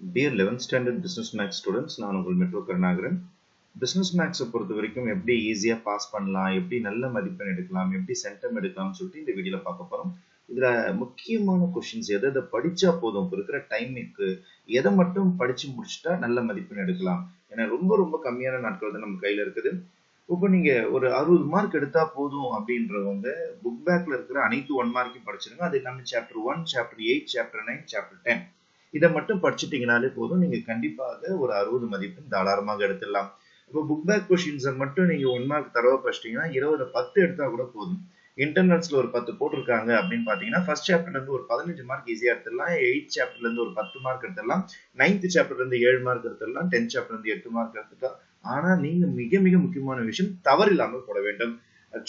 Dear 11th Standard Business Max students, நான் உங்கள் metro Karunakaran. Business மேக்ஸை பொறுத்த வரைக்கும் எப்படி ஈஸியாக பாஸ் பண்ணலாம், எப்படி நல்ல மதிப்பெண் எடுக்கலாம், எப்படி சென்டம் எடுக்கலாம்னு சொல்லிட்டு இந்த வீடியோவில் பார்க்க போகிறோம். இதில் முக்கியமான கொஷின்ஸ் எதை படித்தா போதும், இப்போ இருக்கிற டைமுக்கு எதை மட்டும் படித்து முடிச்சுட்டா நல்ல மதிப்பெண் எடுக்கலாம். ஏன்னா ரொம்ப ரொம்ப கம்மியான நாட்கள் தான் நம்ம கையில் இருக்குது. இப்போ நீங்கள் ஒரு 60 மார்க் எடுத்தால் போதும் அப்படின்றவங்க புக் பேக்கில் இருக்கிற அனைத்து 1 மார்க்கையும் படிச்சிருங்க. அது எல்லாமே சாப்டர் 1, சாப்டர் 8, சாப்டர் 9, சாப்டர் 10 இதை மட்டும் படிச்சுட்டீங்கனாலே போதும். நீங்க கண்டிப்பாக ஒரு 60 மதிப்பெண் தாராளமாக எடுத்துடலாம். இப்போ புக் பேக் கொஸ்டின்ஸை மட்டும் நீங்க 1 மார்க் தரவா படிச்சிட்டீங்கன்னா 20 10 எடுத்தா கூட போதும். இன்டர்னல்ஸ்ல ஒரு 10 போட்டிருக்காங்க அப்படின்னு பாத்தீங்கன்னா ஃபர்ஸ்ட் சாப்டர்ல இருந்து ஒரு 15 மார்க் ஈஸியா எடுத்துடலாம். 8th சாப்டர்ல இருந்து ஒரு 10 மார்க் எடுத்துடலாம். 9th சாப்டர்ல இருந்து 7 மார்க் எடுத்துடலாம். 10th சாப்டர்ல இருந்து 8 மார்க் எடுத்துக்கலாம். ஆனா நீங்க மிக மிக முக்கியமான விஷயம் தவறில்லாமல் போட வேண்டும்.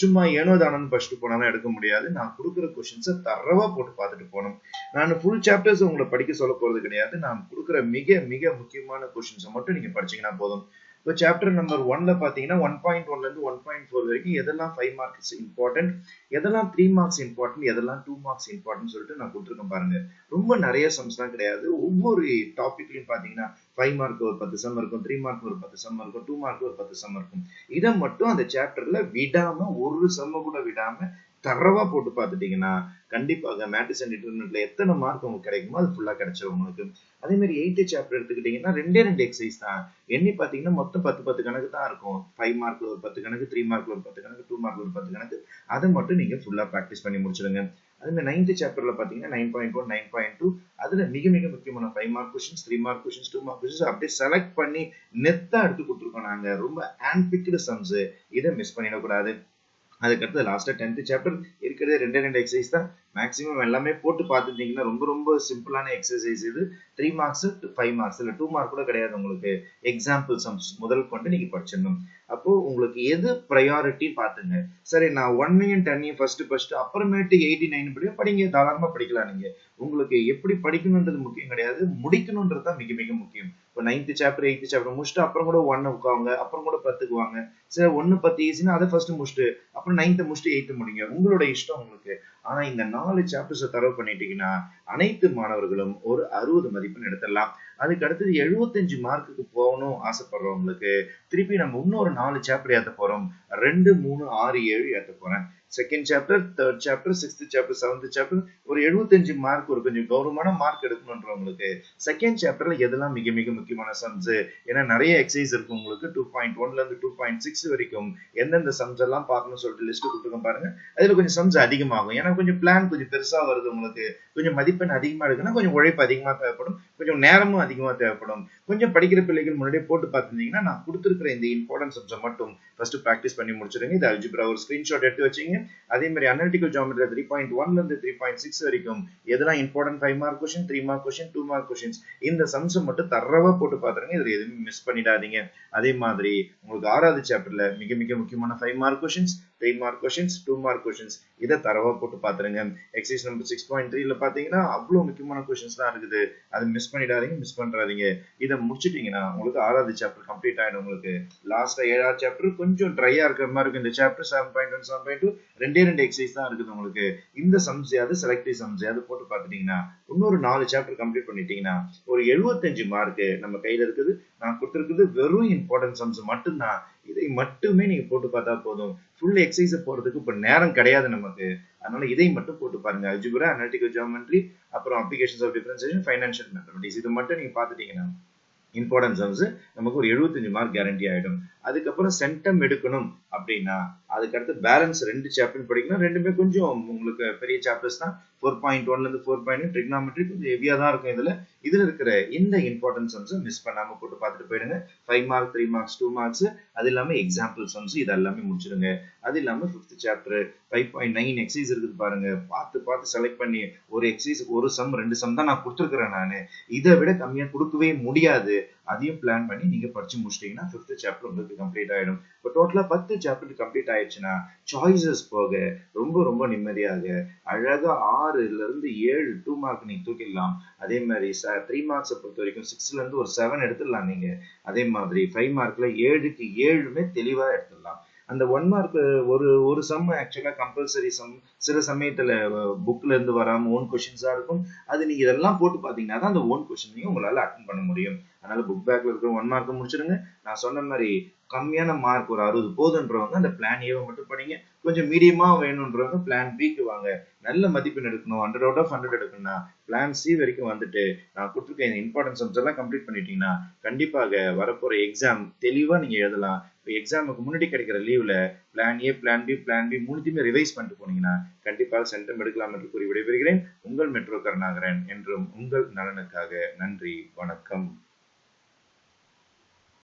சும்மா ஏனோ தானோன்னு படிச்சுட்டு போனாலும் எடுக்க முடியாது. நான் கொடுக்குற கொஸ்டின்ஸை தரவா போட்டு பார்த்துட்டு போகணும். நான் ஃபுல் சாப்டர்ஸ் உங்களை படிக்க சொல்ல போறது கிடையாது. நான் கொடுக்குற மிக மிக முக்கியமான கொஸ்டின்ஸை மட்டும் நீங்க படிச்சீங்கன்னா போதும். இப்போ சாப்டர் நம்பர் 1ல பாத்தீங்கன்னா 1.1ல இருந்து 1.4 வரைக்கும் எதெல்லாம் 5 மார்க்ஸ் இம்பார்ட்டன்ட், எதெல்லாம் 3 மார்க்ஸ் இம்பார்ட்டன்ட், எதெல்லாம் 2 மார்க்ஸ் இம்பார்ட்டன்ட் சொல்லிட்டு நான் கொடுத்துருக்கேன் பாருங்க. ரொம்ப நிறைய சம்ஸ் தான் கிடையாது. ஒவ்வொரு டாபிக்லயும் பாத்தீங்கன்னா 5 மார்க் ஒரு 10 சம் இருக்கும், 3 மார்க் ஒரு 10 சம் இருக்கும், 2 மார்க் ஒரு 10 சம் இருக்கும். இதை மட்டும் அந்த சாப்டர்ல விடாம ஒரு சம்ம கூட விடாம தரவா போட்டு பார்த்துட்டீங்கன்னா கண்டிப்பாக மேட்ரிக்ஸ் அண்ட் டிட்டர்மினன்ட்ல எத்தனை மார்க் உங்களுக்கு கிடைக்குமோ அது ஃபுல்லா கிடைச்சிடும் உங்களுக்கு. அதே மாதிரி 8th சாப்டர் எடுத்துக்கிட்டீங்கன்னா 2 எக்ஸசைஸ் தான். எண்ணி பாத்தீங்கன்னா மொத்தம் 10 கணக்கு தான் இருக்கும். 5 மார்க்ல ஒரு 10 கணக்கு, 3 மார்க்ல ஒரு 10 கணக்கு, 2 மார்க்ல ஒரு 10 கணக்கு. அதை மட்டும் நீங்க ஃபுல்லா பிராக்டிஸ் பண்ணி முடிச்சிடுங்க. அதே மாதிரி 9th சாப்டர்ல பாத்தீங்கன்னா 9.1, 9.2 அதுல மிக மிக முக்கியமான 5 mark questions, 3 mark questions, 2 mark questions அப்படியே செலக்ட் பண்ணி நெத்தா எடுத்து கொடுத்துருக்கோம் நாங்க. ரொம்ப ஹேண்ட் பிக்டு சம்ஸ். இதை மிஸ் பண்ணிடக்கூடாது. அதுக்கடுத்து லாஸ்டா 10th சாப்டர் இருக்கிறதே 2 எக்ஸசைஸ் தான். மேக்ஸிமம் எல்லாமே போட்டு பார்த்துட்டீங்கன்னா ரொம்ப ரொம்ப சிம்பிளான எக்ஸசைஸ் இது. 3 மார்க்ஸ் 5 மார்க்ஸ் இல்ல 2 மார்க் கூட கிடையாது உங்களுக்கு. எக்ஸாம்பிள் சம்ஸ் முதல் கொண்டு நீங்க படிச்சிடணும். அப்போ உங்களுக்கு எது ப்ரையாரிட்டி பாத்துங்க. சரி நான் 1 10 ஃபர்ஸ்ட் அப்புறமேட்டு 89 படியும் படிங்க, தாராளமா படிக்கலாம். நீங்க உங்களுக்கு எப்படி படிக்கணும்ன்றது முக்கியம் கிடையாது, முடிக்கணும்ன்றது தான் மிக மிக முக்கியம். இப்போ 9th சாப்டர் 8th சாப்டர் முடிச்சுட்டு அப்புறம் கூட 1 உட்காங்க, அப்புறம் கூட 10க்கு வாங்க. சரி 1 10 ஈஸினா அதை ஃபர்ஸ்ட் முடிச்சுட்டு அப்புறம் 9th முடிச்சுட்டு 8th முடிங்க. உங்களோட இஷ்டம் உங்களுக்கு. ஆனா இந்த 4 சாப்டர்ஸை தரவு பண்ணிட்டீங்கன்னா அனைத்து மாணவர்களும் ஒரு 60 மதிப்பெண் எடுத்துடலாம். அதுக்கு அடுத்தது 75 மார்க்குக்கு போகணும் ஆசைப்படுறவங்களுக்கு திருப்பி நம்ம இன்னொரு 4 சாப்டர் ஏற்ற போறோம். 2 3 6 7 ஏற்ற போறேன். Second chapter, third chapter, 6th chapter, 7th chapter ஒரு 75 மார்க் ஒரு கொஞ்சம் கௌரவமான மார்க் எடுக்கணும்ன்றவங்களுக்கு செகண்ட் சாப்டர்ல எதெல்லாம் மிக மிக முக்கியமான சம்ஸ், ஏன்னா நிறைய எக்ஸசைஸ் இருக்கு உங்களுக்கு. 2.1ல இருந்து 2.6 வரைக்கும் எந்தெந்த சம்ஸ் எல்லாம் பார்க்கணும்னு சொல்லிட்டு லிஸ்ட் கொடுத்துருக்கோம் பாருங்க. அதுல கொஞ்சம் சம்ஸ் அதிகமாகும். ஏன்னா கொஞ்சம் பிளான் கொஞ்சம் பெருசா வருது உங்களுக்கு. கொஞ்சம் மதிப்பெண் அதிகமா இருக்குன்னா கொஞ்சம் உழைப்பு அதிகமா தேவைப்படும், கொஞ்சம் நேரமும் அதிகமா தேவைப்படும். கொஞ்சம் படிக்கிற பிள்ளைகள் முன்னாடியே போட்டு பார்த்துருந்தீங்கன்னா நான் கொடுத்துருக்கிற இந்த இம்பார்ட்டன்ட் சப்ஜெக்ட் மட்டும் ஃபர்ஸ்ட் பிராக்டிஸ் பண்ணி முடிச்சிருங்க. இது அல்ஜிப்ரா ஒரு ஸ்கிரீன்ஷாட் எடுத்து வச்சீங்க. அதே மாதிரி அனலிட்டிக்கல் ஜியோமெட்ரி 3.1ல இருந்து 3.6 வரைக்கும் எதெல்லாம் important 5 mark question, 3 mark question, 2 mark questions இந்த சம்ஸ் மட்டும் தரவா போட்டு பாத்துருங்க. இதுல எதுவும் மிஸ் பண்ணிடாதீங்க. அதே மாதிரி உங்களுக்கு 6வது சாப்டர்ல மிக மிக முக்கியமான 5 mark questions, 3 mark questions, 2 mark questions இதை தரவா போட்டு பாத்துருங்க. எக்ஸசைஸ் நம்பர் 6.3ல பாத்தீங்கன்னா அவ்வளவு முக்கியமான கொஸ்டின்ஸ் தான் இருக்குது. அது மிஸ் பண்ணிடாதீங்க, மிஸ் பண்றாதீங்க. இதை முடிச்சிட்டீங்கன்னா உங்களுக்கு 6வது சாப்டர் கம்ப்ளீட் ஆயிடும். உங்களுக்கு லாஸ்டா 7வது சாப்டர் கொஞ்சம் ட்ரையா இருக்கிற மாதிரி இருக்கு. இந்த சாப்டர் 7.1 7.2 2 எக்ஸசைஸ் தான் இருக்குது உங்களுக்கு. இந்த சம்ஸையாவது செலக்டிவ் சம்ஸையாவது போட்டு பார்த்துட்டீங்கன்னா இன்னொரு 4 சாப்டர் கம்ப்ளீட் பண்ணிட்டீங்கன்னா ஒரு 75 மார்க் நம்ம கையில இருக்குது. நான் கொடுத்துருக்குது வெறும் இம்பார்ட்டன்ட் சம்ஸ் மட்டும்தான். இதை மட்டுமே நீங்க போட்டு பார்த்தா போதும். ஃபுல் எக்ஸசைஸ் போறதுக்கு இப்ப நேரம் கிடையாது நமக்கு. அதனால இதை மட்டும் போட்டு பாருங்க. அல்ஜிப்ரா, அனலிட்டிக்கல் ஜியோமெட்ரி, அப்புறம் applications of differentiation, financial mathematics இது மட்டும் நீங்க பார்த்துட்டீங்கன்னா இம்பார்ட்டன்ட் சம்ஸ் நமக்கு ஒரு 75 மார்க் கேரண்டி ஆயிடும். அதுக்கப்புறம் சென்டம் எடுக்கணும் அப்படின்னா அதுக்கடுத்து பேலன்ஸ் 2 சாப்டர் படிக்கணும். ரெண்டுமே கொஞ்சம் உங்களுக்கு பெரிய சாப்டர்ஸ் தான். 4.1ல இருந்து 4.9 ட்ரிக்னாமெட்ரி கொஞ்சம் ஹெவியா தான் இருக்கும். இதுல இருக்கிற இந்த இம்பார்ட்டன்ட் சம்ஸ் மிஸ் பண்ணாம போட்டு பார்த்துட்டு போயிடுங்க. 5 மார்க், 3 மார்க்ஸ், 2 மார்க்ஸ் அது இல்லாம எக்ஸாம்பிள் சம்ஸ் இது எல்லாமே முடிச்சிருங்க. அது இல்லாம 5th சாப்டர் 5.9 எக்ஸசைஸ் இருக்குது பாருங்க. பார்த்து செலக்ட் பண்ணி ஒரு எக்ஸசைஸ் ஒரு சம் 2 சம் தான் நான் கொடுத்துருக்கிறேன். நானு இதை விட கம்மியா கொடுக்கவே முடியாது. அதையும் பிளான் பண்ணி நீங்க படிச்சு முடிச்சிட்டீங்கன்னா 5th சாப்டர் உங்களுக்கு கம்ப்ளீட் ஆயிடும். இப்போ டோட்டலா 10 சாப்டர் கம்ப்ளீட் ஆயிடுச்சுன்னா சாய்ஸஸ் போக ரொம்ப ரொம்ப நிம்மதியாக அழகா 6ல இருந்து 7 2 மார்க் நீங்க தூக்கிடலாம். அதே மாதிரி 3 மார்க்ஸை பொறுத்த வரைக்கும் 6ல இருந்து ஒரு 7 எடுத்துடலாம் நீங்க. அதே மாதிரி 5 மார்க்ல 7க்கு 7மே தெளிவா எடுத்துடலாம். அந்த 1 மார்க் ஒரு ஒரு சம் ஆக்சுவலா கம்பல்சரி சம், சில சமயத்துல புக்ல இருந்து வராம ஓன் கொஸ்டின்ஸா இருக்கும். அது நீங்க இதெல்லாம் போட்டு பாத்தீங்கன்னா தான் அந்த ஓன் கொஸ்டினையும் உங்களால அட்டன் பண்ண முடியும். அதனால புக் பேக்ல இருக்கிற 1 மார்க் முடிச்சிடுங்க. நான் சொன்ன மாதிரி கம்மியான மார்க் ஒரு 60 போதுன்றவங்க அந்த பிளான் ஏவை மட்டும் படிங்க. கொஞ்சம் மீடியமா வேணும்ன்றவங்க பிளான் பிக்கு வாங்க. நல்ல மதிப்பெண் எடுக்கணும், 100 அவுட் ஆஃப் 100 எடுக்கணும்னா பிளான் சி வரைக்கும் வந்துட்டு நான் கொடுத்துருக்க இந்த இம்பார்ட்டன்ட் சம்ஸ் எல்லாம் கம்ப்ளீட் பண்ணிட்டீங்கன்னா கண்டிப்பாக வரப்போற எக்ஸாம் தெளிவா நீங்க எழுதலாம். இப்போ எக்ஸாமுக்கு முன்னாடி கிடைக்கிற லீவ்ல பிளான் ஏ, பிளான் பி மூணுத்தையுமே ரிவைஸ் பண்ணிட்டு போனீங்கன்னா கண்டிப்பாக சென்டம் எடுக்கலாம் என்று கூறி விடைபெறுகிறேன். உங்கள் மெட்ரோ கருணாகரன். என்றும் உங்கள் நலனுக்காக. நன்றி, வணக்கம்.